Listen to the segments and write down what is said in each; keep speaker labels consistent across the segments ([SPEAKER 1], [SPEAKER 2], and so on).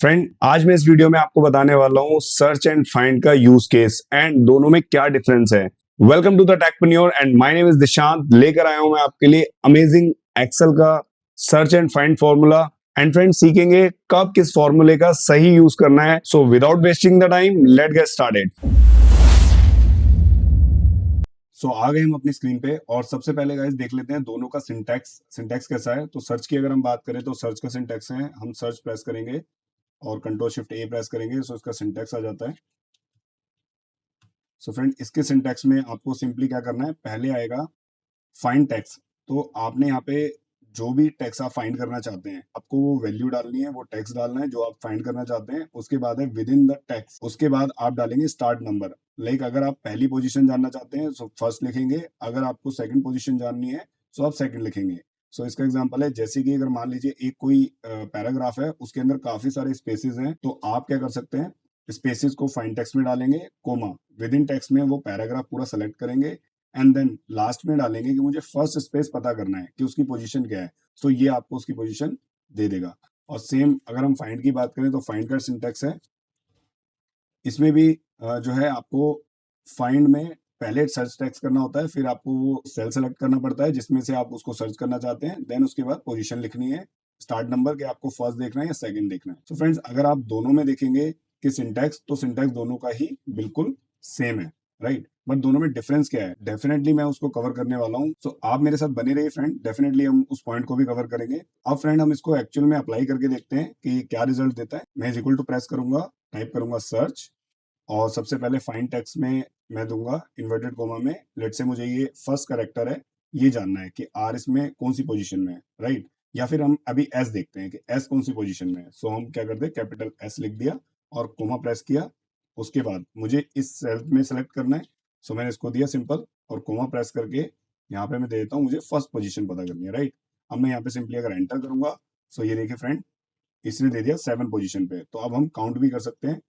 [SPEAKER 1] Friend, आज मैं इस वीडियो में आपको बताने वाला हूँ सर्च एंड फाइंड का यूज केस एंड दोनों में क्या डिफरेंस है। Welcome to the Techpreneur and my name is Dishant. लेकर आया हूं मैं आपके लिए अमेजिंग एक्सेल का search and find formula. And friend, सीखेंगे कब किस फॉर्मूले का सही यूज करना है। So without wasting the time, let get started. आ गए हम अपनी स्क्रीन पे और सबसे पहले गाइस देख लेते हैं दोनों का सिंटैक्स कैसा है। तो सर्च की अगर हम बात करें तो सर्च का सिंटैक्स है, हम सर्च प्रेस करेंगे और कंट्रोल शिफ्ट ए प्रेस करेंगे, सो इसका सिंटैक्स आ जाता है। सो फ्रेंड, इसके सिंटैक्स में आपको सिंपली क्या करना है, पहले आएगा फाइंड टेक्स्ट। तो आपने यहाँ पे जो भी टेक्स्ट आप फाइंड करना चाहते हैं, आपको वो वैल्यू डालनी है, वो टेक्स्ट डालना है जो आप फाइंड करना चाहते हैं। उसके बाद है विद इन द टेक्स्ट, उसके बाद आप डालेंगे स्टार्ट नंबर। लाइक अगर आप पहली पोजीशन जानना चाहते हैं तो फर्स्ट लिखेंगे, अगर आपको सेकंड पोजीशन जाननी है तो आप सेकंड लिखेंगे। सो इसका एग्जांपल है, जैसे कि अगर मान लीजिए एक कोई पैराग्राफ है, उसके अंदर काफी सारे स्पेसेस हैं, तो आप क्या कर सकते हैं, स्पेसेस को फाइंड टेक्स्ट में डालेंगे, कोमा विद इन टेक्स्ट में वो पैराग्राफ पूरा सेलेक्ट करेंगे एंड देन लास्ट में डालेंगे कि मुझे फर्स्ट स्पेस पता करना है कि उसकी पोजीशन क्या है। तो ये आपको उसकी पोजीशन दे देगा। और सेम अगर हम फाइंड की बात करें तो फाइंड का सिंटैक्स है, इसमें भी जो है आपको फाइंड में पहले सर्च टेक्स्ट करना होता है, फिर आपको वो सेल सेलेक्ट करना पड़ता है जिसमें से आप उसको सर्च करना चाहते हैं, देन उसके बाद पोजीशन लिखनी है, स्टार्ट नंबर के आपको फर्स्ट देखना है या सेकंड देखना है। तो फ्रेंड्स, अगर आप दोनों में देखेंगे कि सिंटैक्स, तो सिंटैक्स दोनों का ही बिल्कुल सेम है, राइट। बट दोनों में डिफरेंस क्या है, डेफिनेटली मैं उसको कवर करने वाला हूँ। सो आप मेरे साथ बने रहिए फ्रेंड, डेफिनेटली हम उस पॉइंट को भी कवर करेंगे। अब फ्रेंड, हम इसको एक्चुअल में अप्लाई करके देखते हैं कि क्या रिजल्ट देता है। मैं इक्वल टू प्रेस करूंगा, टाइप करूंगा सर्च, और सबसे पहले फाइंड टेक्स्ट में मैं दूंगा इन्वर्टेड कोमा में, लेट से मुझे ये फर्स्ट करेक्टर है, ये जानना है कि आर इसमें कौन सी पोजीशन में है, राइट। या फिर हम अभी एस देखते हैं कि एस कौन सी पोजीशन में है। सो हम क्या करते हैं, कैपिटल एस लिख दिया और कोमा प्रेस किया। उसके बाद मुझे इस सेल में सेलेक्ट करना है, सो मैंने इसको दिया सिंपल और कोमा प्रेस करके यहाँ पे मैं दे देता हूँ, मुझे फर्स्ट पोजीशन पता करनी है, राइट। अब मैं यहाँ पे सिंपली अगर एंटर करूंगा, सो ये देखिए फ्रेंड, इसने दे दिया 7 पोजीशन पे। तो अब हम काउंट भी कर सकते हैं,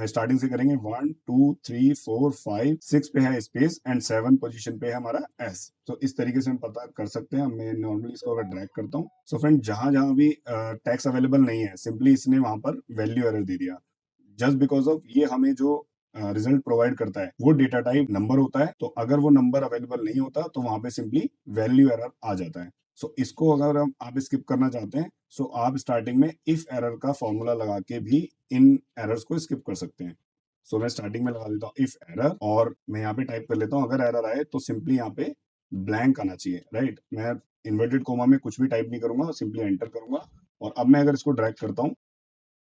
[SPEAKER 1] स्टार्टिंग से करेंगे, 1 2 3 4 5 6 पे है स्पेस एंड 7 पोजीशन पे है हमारा एस। तो इस तरीके से हम पता कर सकते हैं। मैं नॉर्मली इसको अगर ड्रैग करता हूँ, सो फ्रेंड जहां जहां भी टैक्स अवेलेबल नहीं है, सिंपली इसने वहां पर वैल्यू एरर दे दिया, जस्ट बिकॉज ऑफ ये हमें जो रिजल्ट प्रोवाइड करता है वो डेटा टाइप नंबर होता है। तो अगर वो नंबर अवेलेबल नहीं होता तो वहां पे सिंपली वैल्यू एरर आ जाता है। सो इसको अगर हम आप स्किप करना चाहते हैं, सो आप स्टार्टिंग में इफ एरर का फॉर्मूला लगा के भी इन एरर्स को स्किप कर सकते हैं। सो मैं स्टार्टिंग में लगा देता हूँ इफ एरर, और मैं यहाँ पे टाइप कर लेता हूँ, अगर एरर आए तो सिंपली यहाँ पे ब्लैंक आना चाहिए, राइट। मैं इन्वर्टेड कोमा में कुछ भी टाइप नहीं करूंगा, सिंपली एंटर करूंगा। और अब मैं अगर इसको ड्रैग करता हूँ,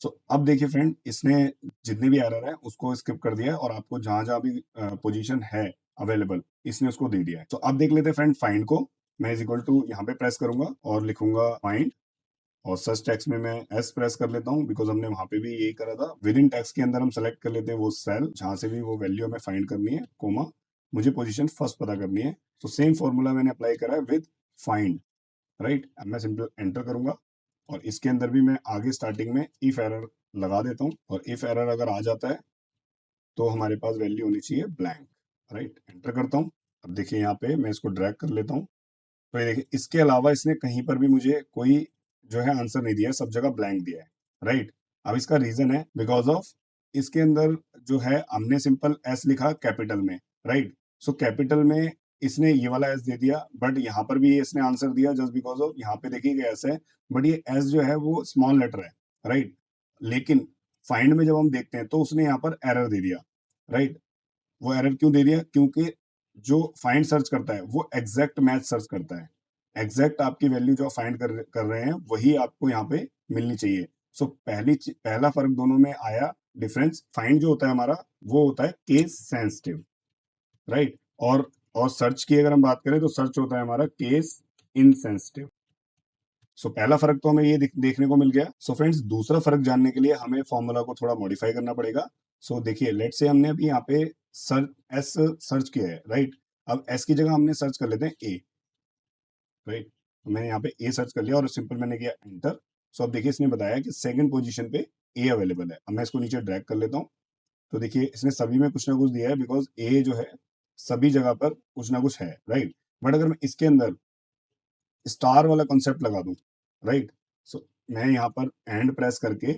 [SPEAKER 1] सो अब देखिए फ्रेंड, इसने जितने भी एरर है उसको स्किप कर दिया है और आपको जहां जहां भी पोजीशन है अवेलेबल, इसने उसको दे दिया है। तो अब देख लेते हैं फ्रेंड फाइंड को। मैं इज इक्वल टू यहाँ पे प्रेस करूंगा और लिखूंगा फाइंड, और सर्च टेक्स्ट में मैं एस प्रेस कर लेता हूँ बिकॉज हमने वहां पे भी यही करा था। विद इन टेक्स्ट के अंदर हम सेलेक्ट कर लेते हैं वो सेल जहां से भी वो वैल्यू हमें फाइंड करनी है, कोमा मुझे पोजीशन फर्स्ट पता करनी है। तो सेम फॉर्मूला मैंने अप्लाई करा है विद फाइंड, राइट। अब मैं सिंपल एंटर करूंगा और इसके अंदर भी मैं आगे स्टार्टिंग में इफ एरर लगा देता हूँ, और इफ एरर अगर आ जाता है तो हमारे पास वैल्यू होनी चाहिए ब्लैंक, राइट। एंटर करता हूँ। अब देखिए यहाँ पे मैं इसको ड्रैग कर लेता हूँ, तो ये देखिए इसके अलावा इसने कहीं पर भी मुझे कोई जो है आंसर नहीं दिया है, सब जगह ब्लैंक दिया है, राइट। अब इसका रीजन है बिकॉज ऑफ इसके अंदर जो है हमने सिंपल एस लिखा कैपिटल में, राइट। सो कैपिटल में इसने ये वाला एस दे दिया, बट यहाँ पर भी इसने आंसर दिया जस्ट बिकॉज ऑफ यहाँ पे देखिए एस है, बट ये एस जो है वो स्मॉल लेटर है, राइट। लेकिन फाइंड में जब हम देखते हैं तो उसने यहाँ पर एरर दे दिया, राइट। वो एरर क्यों दे दिया, क्योंकि जो फाइंड सर्च करता है वो एग्जैक्ट मैच सर्च करता है, एग्जैक्ट आपकी वैल्यू जो फाइंड कर रहे हैं वही आपको यहाँ पे मिलनी चाहिए। सो पहला फर्क दोनों में आया डिफरेंस, फाइंड जो होता है हमारा वो होता है केस सेंसिटिव, राइट। और सर्च की अगर हम बात करें तो सर्च होता है हमारा केस इनसेंसिटिव। सो पहला फर्क तो हमें ये देखने को मिल गया। सो फ्रेंड्स, दूसरा फर्क जानने के लिए हमें फॉर्मूला को थोड़ा मॉडिफाई करना पड़ेगा। सो देखिए, लेट से हमने अभी यहाँ पे एस सर्च किया है, राइट। अब एस की जगह हमने सर्च कर लेते हैं ए, राइट। तो मैंने यहाँ पे ए सर्च कर लिया और सिंपल मैंने किया एंटर। सो अब देखिए इसने बताया कि सेकंड पोजीशन पे ए अवेलेबल है। अब मैं इसको नीचे ड्रैग कर लेता हूँ, तो देखिए इसने सभी में कुछ ना कुछ दिया है बिकॉज ए जो है सभी जगह पर कुछ ना कुछ है, राइट। बट अगर मैं इसके अंदर स्टार वाला कॉन्सेप्ट लगा दूं, राइट। सो मैं यहाँ पर एंड प्रेस करके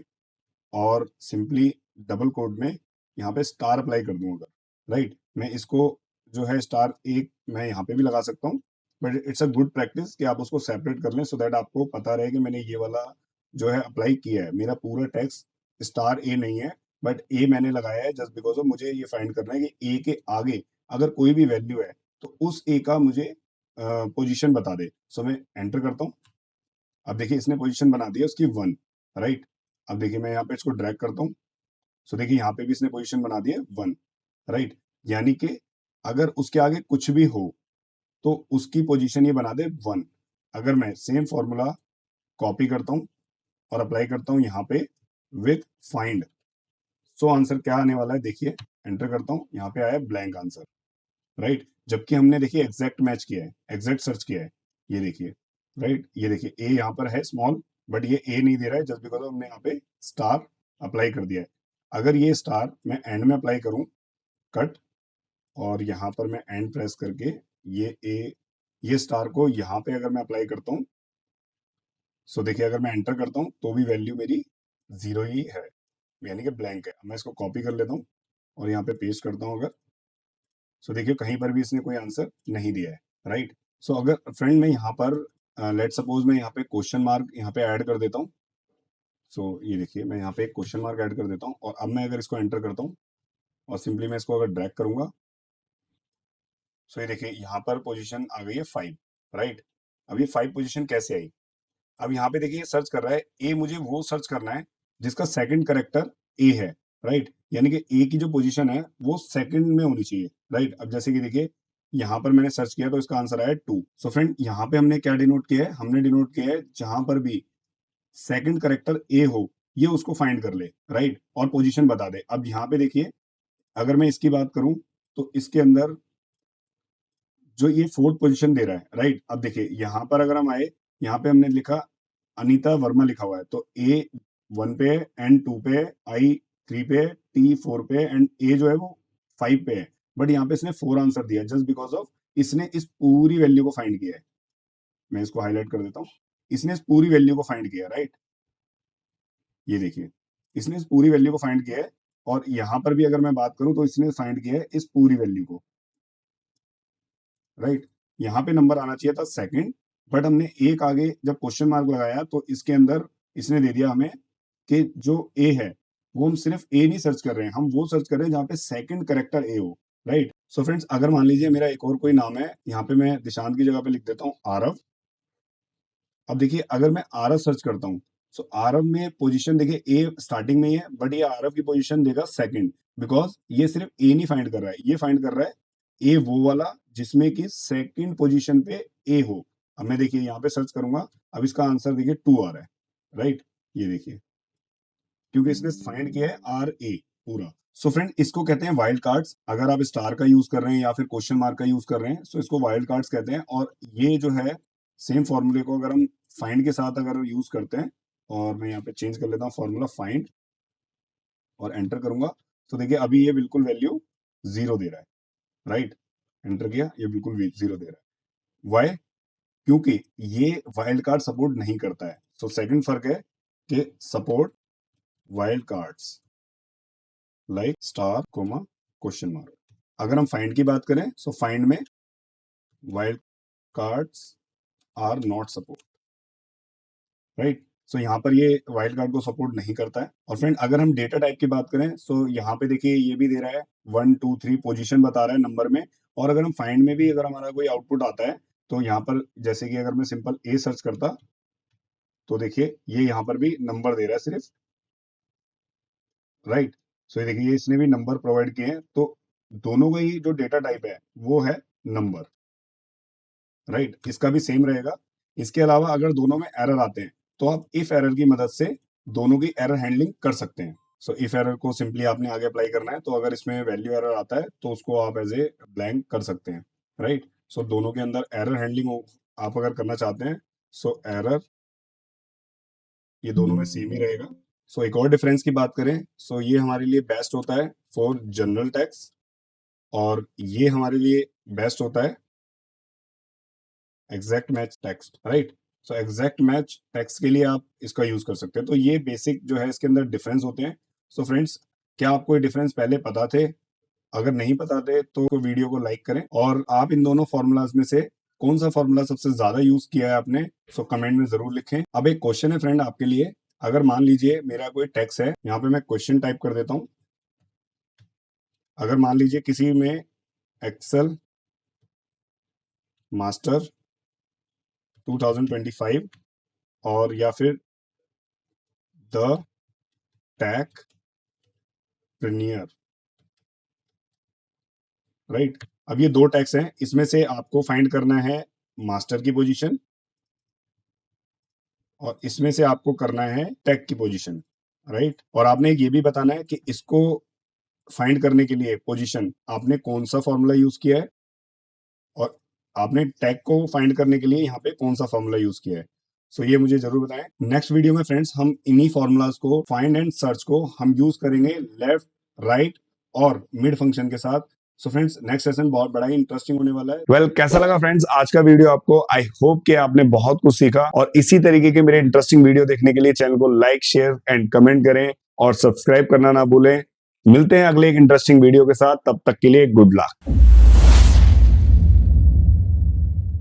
[SPEAKER 1] और सिंपली डबल कोट में यहाँ पे स्टार अप्लाई कर दूँ अगर, राइट? मैं इसको जो है स्टार एक मैं यहाँ पे भी लगा सकता हूँ, but it's a good practice कि आप उसको सेपरेट कर लें सो दैट आपको पता रहे कि मैंने ये वाला जो है अप्लाई किया है। मेरा पूरा टेक्स्ट स्टार ए नहीं है, बट ए मैंने लगाया है जस्ट बिकॉज़ ऑफ मुझे ये फाइंड करना है कि ए के आगे अगर कोई भी वैल्यू है, तो उस ए का मुझे पोज़ीशन बता दे। सो मैं एंटर करता हूँ। अब देखिए इसने पोज़ीशन बना दी है उसकी 1, राइट? अब देखिए मैं यहाँ पे इसको ड्रैग करता हूँ। सो देखिए यहाँ पे भी इसने पोज़ीशन बना दी है 1, राइट? यानी कि अगर उसके आगे कुछ भी हो, तो उसकी पोज़ीशन ये बना दे 1। अगर मैं सेम फ़ॉर्मूला कॉपी करता हूँ और अप्लाई करता हूँ यहाँ पे विथ फाइंड, सो आंसर क्या आने वाला है देखिए, एंटर करता हूँ, यहाँ पे आया ब्लैंक आंसर, राइट? जबकि हमने देखिए एग्जैक्ट मैच किया है, एग्जैक्ट सर्च किया है, ये देखिए, राइट? ये देखिए ए यहाँ पर है स्मॉल, बट ये ए नहीं दे रहा है जस्ट बिकॉज हमने यहाँ पे स्टार अप्लाई कर दिया है। अगर ये स्टार मैं एंड में अप्लाई करूँ, कट, और यहाँ पर मैं एंड प्रेस करके ये ए, ये स्टार को यहाँ पे अगर मैं अप्लाई करता हूँ, सो देखिए अगर मैं एंटर करता हूँ तो भी वैल्यू मेरी जीरो ही है, यानी कि ब्लैंक है। मैं इसको कॉपी कर लेता हूँ और यहाँ पे पेस्ट करता हूँ अगर, सो देखिए कहीं पर भी इसने कोई आंसर नहीं दिया है, राइट? सो अगर फ्रेंड मैं यहाँ पर लेट सपोज मैं यहाँ पे क्वेश्चन मार्क यहाँ पे ऐड कर देता हूँ। सो ये देखिए मैं यहाँ पे एक क्वेश्चन मार्क ऐड कर देता हूँ और अब मैं अगर इसको एंटर करता हूँ और सिंपली मैं इसको अगर ड्रैग करूंगा, सो ये देखिए यहाँ पर पोजीशन आ गई है 5, राइट? अब ये 5 पोजीशन कैसे आई? अब यहाँ पे देखिए सर्च कर रहा है ए, मुझे वो सर्च करना है जिसका सेकंड करेक्टर ए है, राइट? यानी कि ए की जो पोजीशन है वो सेकंड में होनी चाहिए, राइट? अब जैसे कि देखिए यहाँ पर मैंने सर्च किया तो इसका आंसर आया 2। सो फ्रेंड यहाँ पे हमने क्या डिनोट किया है? हमने डिनोट किया है जहां पर भी सेकंड करेक्टर ए हो, ये उसको फाइंड कर ले, राइट? और पोजीशन बता दे। अब यहाँ पे देखिए अगर मैं इसकी बात करूं तो इसके अंदर जो ये फोर्थ पोजीशन दे रहा है, राइट? अब देखिए यहाँ पर अगर हम आए, यहाँ पे हमने लिखा अनीता वर्मा लिखा हुआ है, तो ए 1 पे है, एन 2 पे है, आई 3 पे है, टी 4 पे है, एंड ए जो है वो 5 पे है। बट यहाँ पे इसने 4 आंसर दिया जस्ट बिकॉज ऑफ इसने इस पूरी वैल्यू को फाइंड किया है। मैं इसको हाईलाइट कर देता हूँ। इसने इस पूरी वैल्यू को फाइंड किया, राइट? ये देखिए इसने इस पूरी वैल्यू को फाइंड किया है, और यहाँ पर भी अगर मैं बात करूं तो इसने फाइंड किया है इस पूरी वैल्यू को, राइट? यहाँ पे नंबर आना चाहिए था सेकंड, बट हमने एक आगे जब क्वेश्चन मार्क लगाया तो इसके अंदर इसने दे दिया हमें कि जो ए है वो हम सिर्फ ए नहीं सर्च कर रहे हैं, हम वो सर्च कर रहे हैं जहाँ पे सेकंड करेक्टर ए हो, राइट? सो फ्रेंड्स अगर मान लीजिए मेरा एक और कोई नाम है, यहाँ पे मैं दिशांत की जगह पे लिख देता हूँ आरव। अब देखिए अगर मैं आरव सर्च करता हूँ, सो आरव में पोजीशन देखिए ए स्टार्टिंग में ही है, बट ये आरव की पोजीशन देगा सेकंड, बिकॉज ये सिर्फ ए नहीं फाइंड कर रहा है, ये फाइंड कर रहा है ए वो वाला जिसमें कि सेकंड पोजीशन पे ए हो। अब मैं देखिए यहाँ पे सर्च करूंगा, अब इसका आंसर देखिए 2 आ रहा है, राइट? ये देखिए क्योंकि इसने फाइंड किया है आर ए पूरा। सो फ्रेंड इसको कहते हैं वाइल्ड कार्ड्स। अगर आप स्टार का यूज कर रहे हैं या फिर क्वेश्चन मार्क का यूज कर रहे हैं, सो इसको वाइल्ड कार्ड्स कहते हैं। और ये जो है सेम फॉर्मूले को अगर हम फाइंड के साथ अगर यूज करते हैं, और मैं यहाँ पे चेंज कर लेता हूँ फॉर्मूला फाइंड और एंटर करूंगा, तो देखिए अभी ये बिल्कुल वैल्यू जीरो दे रहा है, राइट? एंटर किया, ये बिल्कुल जीरो दे रहा है। वाई? क्योंकि ये वाइल्ड कार्ड सपोर्ट नहीं करता है। सो सेकंड फर्क है कि support wild cards like star comma question mark. अगर हम फाइंड की बात करें, सो फाइंड में wild cards are not support, right? So यहाँ पर ये वाइल्ड कार्ड को सपोर्ट नहीं करता है। और फ्रेंड अगर हम डेटा टाइप की बात करें, सो यहाँ पे देखिए ये भी दे रहा है 1 2 3 पोजीशन बता रहा है नंबर में। और अगर हम फाइंड में भी अगर हमारा कोई आउटपुट आता है, तो यहाँ पर जैसे कि अगर मैं सिंपल ए सर्च करता, तो देखिए ये यहाँ पर भी नंबर दे रहा है सिर्फ, राइट? सो ये देखिए इसने भी नंबर प्रोवाइड किए हैं, तो दोनों का ही जो डेटा टाइप है वो है नंबर, राइट? इसका भी सेम रहेगा। इसके अलावा अगर दोनों में एरर आते हैं, तो आप इफ एरर की मदद से दोनों की एरर हैंडलिंग कर सकते हैं। सो इफ एरर को सिंपली आपने आगे अप्लाई करना है, तो अगर इसमें वैल्यू एरर आता है तो उसको आप एज ए ब्लैंक कर सकते हैं, राइट? सो दोनों के अंदर एरर हैंडलिंग आप अगर करना चाहते हैं, सो एरर ये दोनों में सेम ही रहेगा। सो एक और डिफरेंस की बात करें, सो ये हमारे लिए बेस्ट होता है फॉर जनरल टैक्स, और ये हमारे लिए बेस्ट होता है exact match text, right? So exact match text के लिए आप इसका यूज कर सकते हैं। तो ये बेसिक जो है इसके अंदर डिफरेंस होते हैं। सो फ्रेंड्स, क्या आपको ये डिफरेंस पहले पता थे? अगर नहीं पता थे तो वीडियो को लाइक करें, और आप इन दोनों फॉर्मूलाज में से कौन सा फॉर्मूला सबसे ज्यादा यूज किया है आपने, सो कमेंट में जरूर लिखें। अब एक क्वेश्चन है फ्रेंड आपके लिए। अगर मान लीजिए मेरा कोई टेक्स्ट है, यहाँ पे मैं क्वेश्चन टाइप कर देता हूं। अगर मान लीजिए किसी में एक्सेल मास्टर 2025 और या फिर द टेक प्रीनियर, राइट। अब ये दो टैक्स हैं, इसमें से आपको फाइंड करना है मास्टर की पोजीशन, और इसमें से आपको करना है टैग की पोजीशन, राइट। और आपने ये भी बताना है कि इसको फाइंड करने के लिए पोजीशन आपने कौन सा फॉर्मूला यूज किया है, और आपने टैग को फाइंड करने के लिए यहाँ पे कौन सा फॉर्मूला यूज किया है। सो ये मुझे जरूर बताएं। नेक्स्ट वीडियो में फ्रेंड्स हम इन्हीं फॉर्मूलाज को, फाइंड एंड सर्च को हम यूज करेंगे लेफ्ट, राइट और मिड फंक्शन के साथ। सो फ्रेंड्स, नेक्स्ट सेशन बहुत बड़ा ही इंटरेस्टिंग होने वाला है। वेल, कैसा लगा फ्रेंड्स आज का वीडियो आपको? आई होप कि आपने बहुत कुछ सीखा, और इसी तरीके के मेरे इंटरेस्टिंग वीडियो देखने के लिए चैनल को लाइक, शेयर एंड कमेंट करें, और सब्सक्राइब करना ना भूलें। मिलते हैं अगले एक इंटरेस्टिंग वीडियो के साथ, तब तक के लिए गुड लक।